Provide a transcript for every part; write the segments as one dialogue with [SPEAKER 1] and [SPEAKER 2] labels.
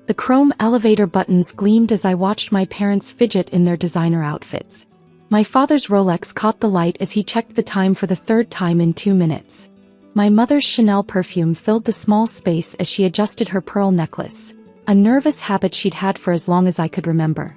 [SPEAKER 1] The chrome elevator buttons gleamed as I watched my parents fidget in their designer outfits. My father's Rolex caught the light as he checked the time for the third time in 2 minutes. My mother's Chanel perfume filled the small space as she adjusted her pearl necklace, a nervous habit she'd had for as long as I could remember.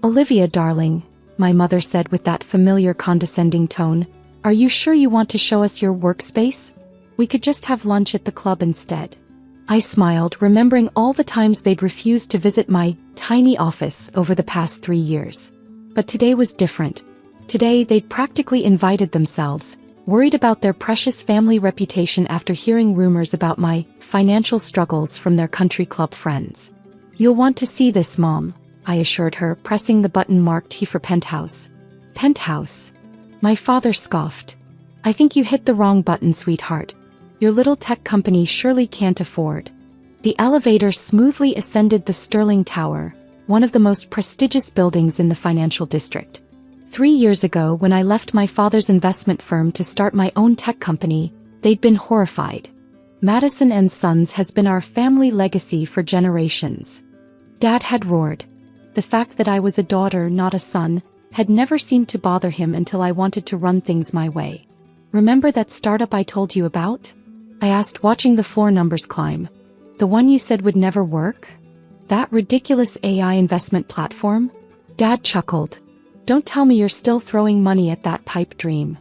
[SPEAKER 1] "Olivia, darling," my mother said with that familiar condescending tone, "are you sure you want to show us your workspace? We could just have lunch at the club instead." I smiled, remembering all the times they'd refused to visit my tiny office over the past 3 years. But today was different. Today they'd practically invited themselves, worried about their precious family reputation after hearing rumors about my financial struggles from their country club friends. "You'll want to see this, Mom," I assured her, pressing the button marked He for Penthouse. "Penthouse?" My father scoffed. "I think you hit the wrong button, sweetheart. Your little tech company surely can't afford." The elevator smoothly ascended the Sterling Tower, one of the most prestigious buildings in the financial district. 3 years ago, when I left my father's investment firm to start my own tech company, they'd been horrified. "Madison and Sons has been our family legacy for generations," Dad had roared. The fact that I was a daughter, not a son, had never seemed to bother him until I wanted to run things my way. "Remember that startup I told you about?" I asked, watching the floor numbers climb. "The one you said would never work? That ridiculous AI investment platform?" Dad chuckled. "Don't tell me you're still throwing money at that pipe dream."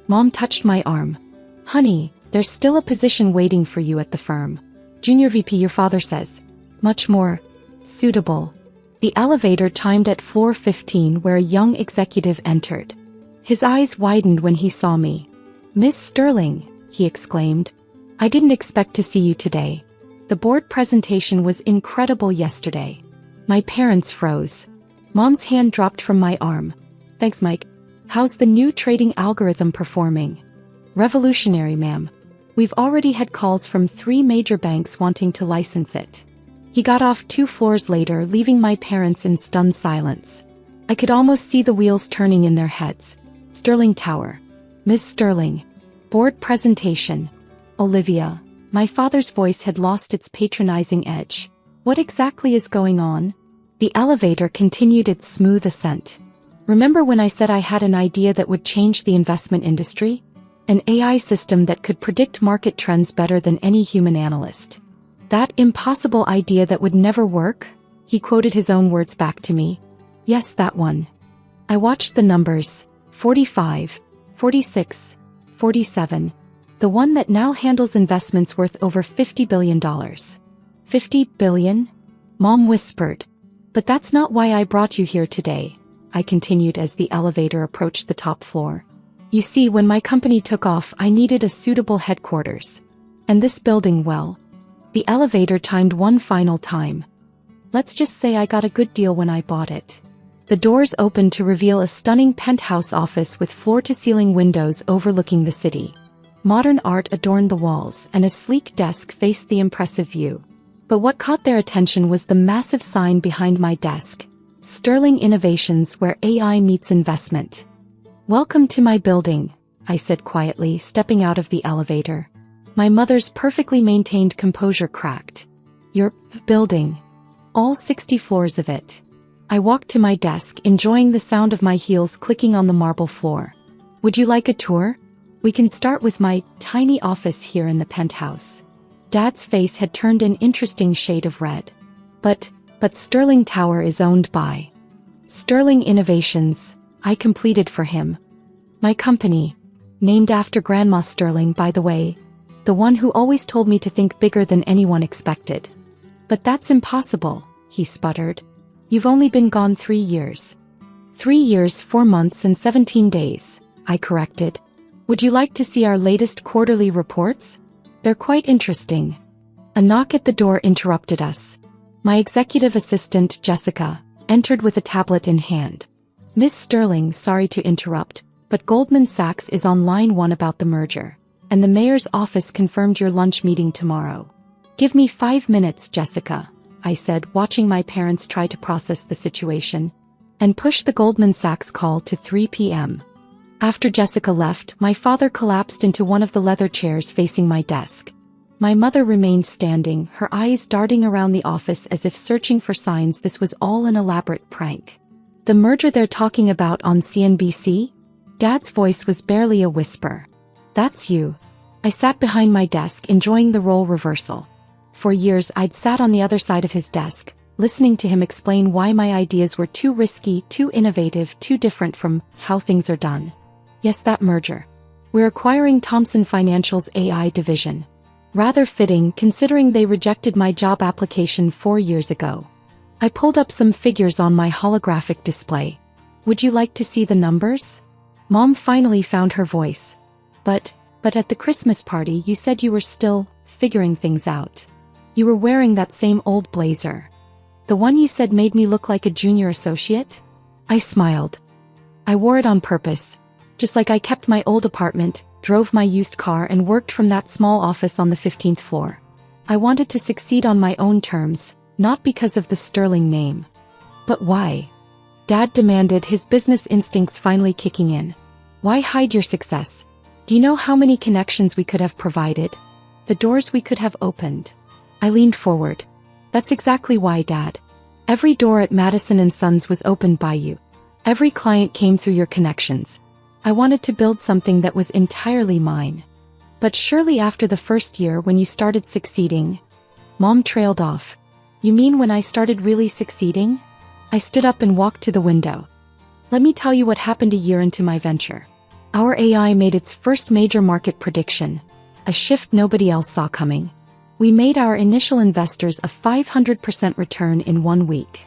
[SPEAKER 1] Mom touched my arm. "Honey, there's still a position waiting for you at the firm. Junior VP, your father says. Much more suitable." The elevator timed at floor 15, where a young executive entered. His eyes widened when he saw me. "Miss Sterling," he exclaimed. "I didn't expect to see you today. The board presentation was incredible yesterday." My parents froze. Mom's hand dropped from my arm. "Thanks, Mike. How's the new trading algorithm performing?" "Revolutionary, ma'am. We've already had calls from 3 major banks wanting to license it." He got off 2 floors later, leaving my parents in stunned silence. I could almost see the wheels turning in their heads. "Sterling Tower. Miss Sterling. Board presentation. Olivia." My father's voice had lost its patronizing edge. "What exactly is going on?" The elevator continued its smooth ascent. "Remember when I said I had an idea that would change the investment industry? An AI system that could predict market trends better than any human analyst. That impossible idea that would never work?" He quoted his own words back to me. "Yes, that one." I watched the numbers. 45, 46, 47. The one that now handles investments worth over $50 billion. $50 billion? Mom whispered. "But that's not why I brought you here today," I continued as the elevator approached the top floor. "You see, when my company took off, I needed a suitable headquarters. And this building, well..." The elevator timed one final time. "Let's just say I got a good deal when I bought it." The doors opened to reveal a stunning penthouse office with floor-to-ceiling windows overlooking the city. Modern art adorned the walls, and a sleek desk faced the impressive view. But what caught their attention was the massive sign behind my desk. "Sterling Innovations, where AI meets investment." "Welcome to my building," I said quietly, stepping out of the elevator. My mother's perfectly maintained composure cracked. "Your building? All 60 floors of it?" I walked to my desk, enjoying the sound of my heels clicking on the marble floor. "Would you like a tour? We can start with my tiny office here in the penthouse." Dad's face had turned an interesting shade of red. But Sterling Tower is owned by Sterling Innovations," I completed for him. "My company. Named after Grandma Sterling, by the way. The one who always told me to think bigger than anyone expected." "But that's impossible," he sputtered. "You've only been gone 3 years." 3 years, 4 months and 17 days, I corrected. "Would you like to see our latest quarterly reports? They're quite interesting." A knock at the door interrupted us. My executive assistant, Jessica, entered with a tablet in hand. "Miss Sterling, sorry to interrupt, but Goldman Sachs is on line 1 about the merger, and the mayor's office confirmed your lunch meeting tomorrow." "Give me 5 minutes, Jessica," I said, watching my parents try to process the situation, and push the Goldman Sachs call to 3 p.m. After Jessica left, my father collapsed into one of the leather chairs facing my desk. My mother remained standing, her eyes darting around the office as if searching for signs this was all an elaborate prank. The merger they're talking about on CNBC? Dad's voice was barely a whisper. That's you. I sat behind my desk, enjoying the role reversal. For years I'd sat on the other side of his desk, listening to him explain why my ideas were too risky, too innovative, too different from how things are done. Yes, that merger. We're acquiring Thomson Financial's AI division. Rather fitting, considering they rejected my job application 4 years ago. I pulled up some figures on my holographic display. Would you like to see the numbers? Mom finally found her voice. But at the Christmas party you said you were still figuring things out. You were wearing that same old blazer. The one you said made me look like a junior associate? I smiled. I wore it on purpose. Just like I kept my old apartment, drove my used car and worked from that small office on the 15th floor. I wanted to succeed on my own terms, not because of the sterling name. But why? Dad demanded, his business instincts finally kicking in. Why hide your success? Do you know how many connections we could have provided? The doors we could have opened. I leaned forward. That's exactly why, Dad. Every door at Madison & Sons was opened by you. Every client came through your connections. I wanted to build something that was entirely mine. But surely after the first year when you started succeeding... Mom trailed off. You mean when I started really succeeding? I stood up and walked to the window. Let me tell you what happened a year into my venture. Our AI made its first major market prediction, a shift nobody else saw coming. We made our initial investors a 500% return in 1 week.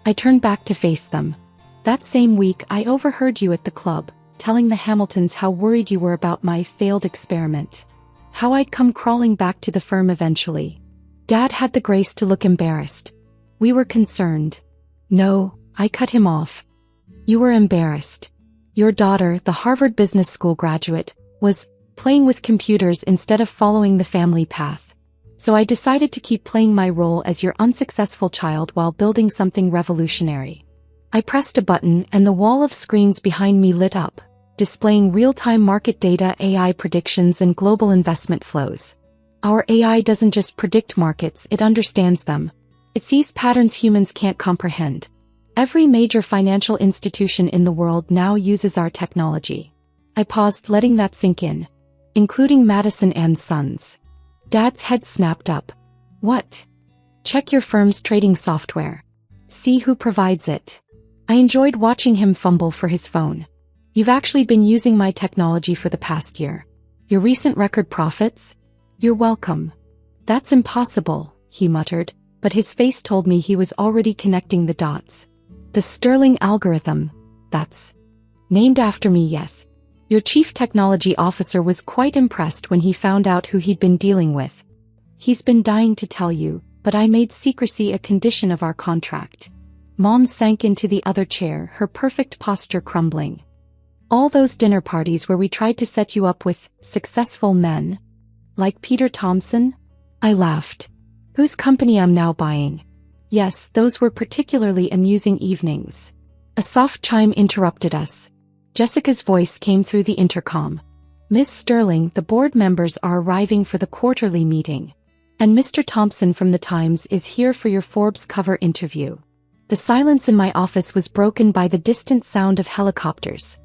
[SPEAKER 1] I turned back to face them. That same week I overheard you at the club, telling the Hamiltons how worried you were about my failed experiment. How I'd come crawling back to the firm eventually. Dad had the grace to look embarrassed. We were concerned. No, I cut him off. You were embarrassed. Your daughter, the Harvard Business School graduate, was playing with computers instead of following the family path. So I decided to keep playing my role as your unsuccessful child while building something revolutionary. I pressed a button and the wall of screens behind me lit up, displaying real-time market data, AI predictions, and global investment flows. Our AI doesn't just predict markets, it understands them. It sees patterns humans can't comprehend. Every major financial institution in the world now uses our technology. I paused, letting that sink in. Including Madison & Sons. Dad's head snapped up. What? Check your firm's trading software. See who provides it. I enjoyed watching him fumble for his phone. You've actually been using my technology for the past year. Your recent record profits? You're welcome. That's impossible, he muttered, but his face told me he was already connecting the dots. The Sterling algorithm, that's named after me, yes. Your chief technology officer was quite impressed when he found out who he'd been dealing with. He's been dying to tell you, but I made secrecy a condition of our contract. Mom sank into the other chair, her perfect posture crumbling. All those dinner parties where we tried to set you up with successful men, like Peter Thomson? I laughed. Whose company I'm now buying? Yes, those were particularly amusing evenings. A soft chime interrupted us. Jessica's voice came through the intercom. Miss Sterling, the board members are arriving for the quarterly meeting. And Mr. Thompson from the Times is here for your Forbes cover interview. The silence in my office was broken by the distant sound of helicopters.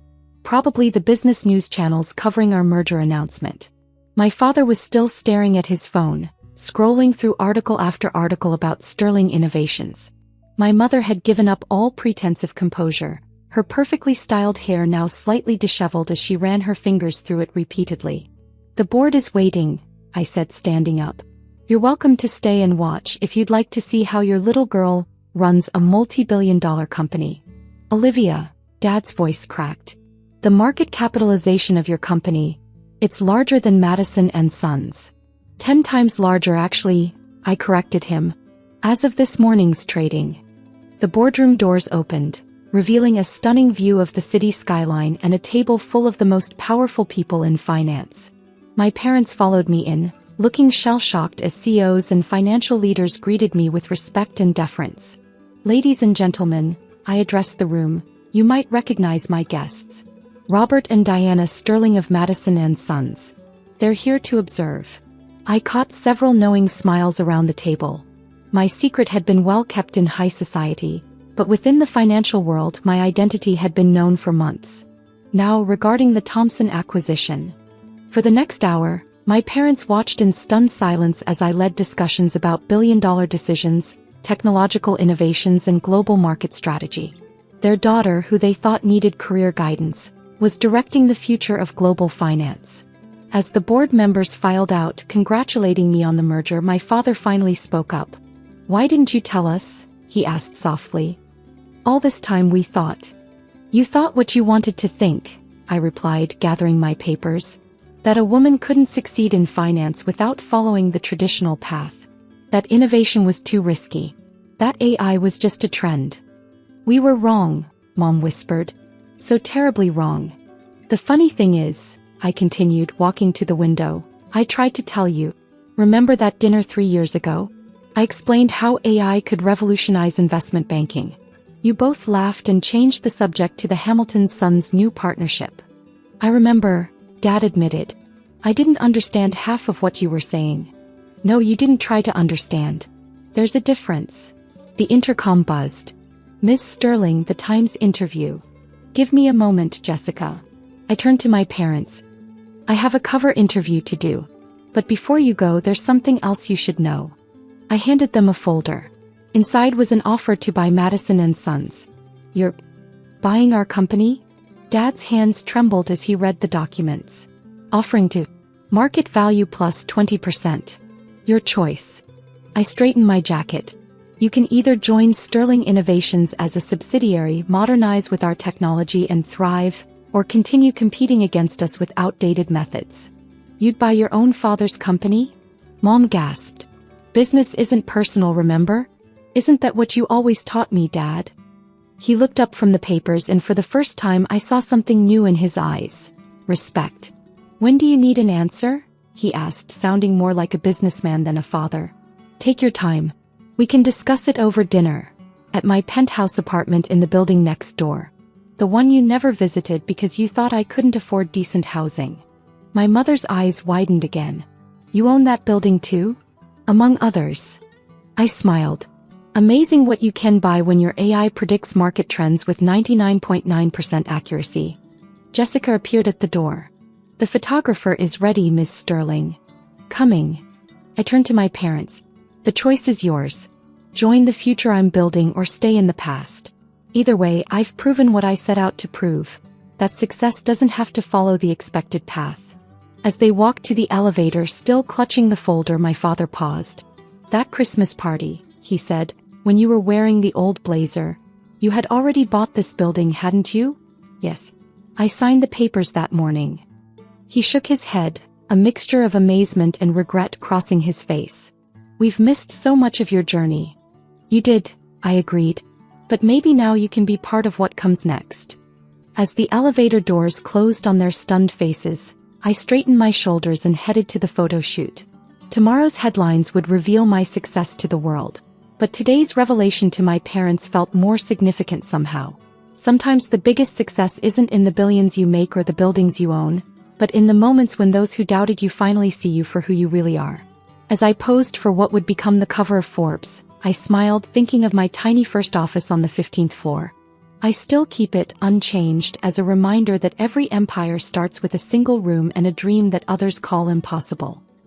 [SPEAKER 1] Probably the business news channels covering our merger announcement. My father was still staring at his phone, scrolling through article after article about Sterling innovations. My mother had given up all pretense of composure, her perfectly styled hair now slightly disheveled as she ran her fingers through it repeatedly. The board is waiting, I said, standing up. You're welcome to stay and watch if you'd like to see how your little girl runs a multi-billion-dollar company. Olivia, Dad's voice cracked. The market capitalization of your company, it's larger than Madison & Sons. 10 times larger actually, I corrected him. As of this morning's trading. The boardroom doors opened, revealing a stunning view of the city skyline and a table full of the most powerful people in finance. My parents followed me in, looking shell-shocked as CEOs and financial leaders greeted me with respect and deference. Ladies and gentlemen, I addressed the room, you might recognize my guests. Robert and Diana Sterling of Madison & Sons. They're here to observe. I caught several knowing smiles around the table. My secret had been well kept in high society, but within the financial world my identity had been known for months. Now regarding the Thompson acquisition. For the next hour, my parents watched in stunned silence as I led discussions about billion-dollar decisions, technological innovations and global market strategy. Their daughter, who they thought needed career guidance, was directing the future of global finance. As the board members filed out congratulating me on the merger, my father finally spoke up. "Why didn't you tell us?" he asked softly. "All this time we thought." "You thought what you wanted to think," I replied, gathering my papers. "That a woman couldn't succeed in finance without following the traditional path. That innovation was too risky. That AI was just a trend." "We were wrong," Mom whispered. "So terribly wrong. The funny thing is," I continued, walking to the window, "I tried to tell you. Remember that dinner 3 years ago? I explained how AI could revolutionize investment banking. You both laughed and changed the subject to the Hamilton Sons' new partnership." "I remember," Dad admitted. "I didn't understand half of what you were saying." "No, you didn't try to understand. There's a difference." The intercom buzzed. "Ms. Sterling, the Times interview." "Give me a moment, Jessica." I turned to my parents. "I have a cover interview to do. But before you go, there's something else you should know." I handed them a folder. Inside was an offer to buy Madison and Sons. "You're buying our company?" Dad's hands trembled as he read the documents. "Offering to market value plus 20%. Your choice." I straightened my jacket. "You can either join Sterling Innovations as a subsidiary, modernize with our technology and thrive, or continue competing against us with outdated methods." "You'd buy your own father's company?" Mom gasped. "Business isn't personal, remember? Isn't that what you always taught me, Dad?" He looked up from the papers, and for the first time I saw something new in his eyes. Respect. "When do you need an answer?" he asked, sounding more like a businessman than a father. "Take your time. We can discuss it over dinner. At my penthouse apartment in the building next door. The one you never visited because you thought I couldn't afford decent housing." My mother's eyes widened again. "You own that building too?" "Among others." I smiled. "Amazing what you can buy when your AI predicts market trends with 99.9% accuracy." Jessica appeared at the door. "The photographer is ready, Ms. Sterling." "Coming." I turned to my parents. "The choice is yours. Join the future I'm building or stay in the past. Either way, I've proven what I set out to prove, that success doesn't have to follow the expected path." As they walked to the elevator, still clutching the folder, my father paused. "That Christmas party," he said, "when you were wearing the old blazer, you had already bought this building, hadn't you?" "Yes. I signed the papers that morning." He shook his head, a mixture of amazement and regret crossing his face. "We've missed so much of your journey." "You did," I agreed. "But maybe now you can be part of what comes next." As the elevator doors closed on their stunned faces, I straightened my shoulders and headed to the photo shoot. Tomorrow's headlines would reveal my success to the world. But today's revelation to my parents felt more significant somehow. Sometimes the biggest success isn't in the billions you make or the buildings you own, but in the moments when those who doubted you finally see you for who you really are. As I posed for what would become the cover of Forbes, I smiled, thinking of my tiny first office on the 15th floor. I still keep it unchanged as a reminder that every empire starts with a single room and a dream that others call impossible.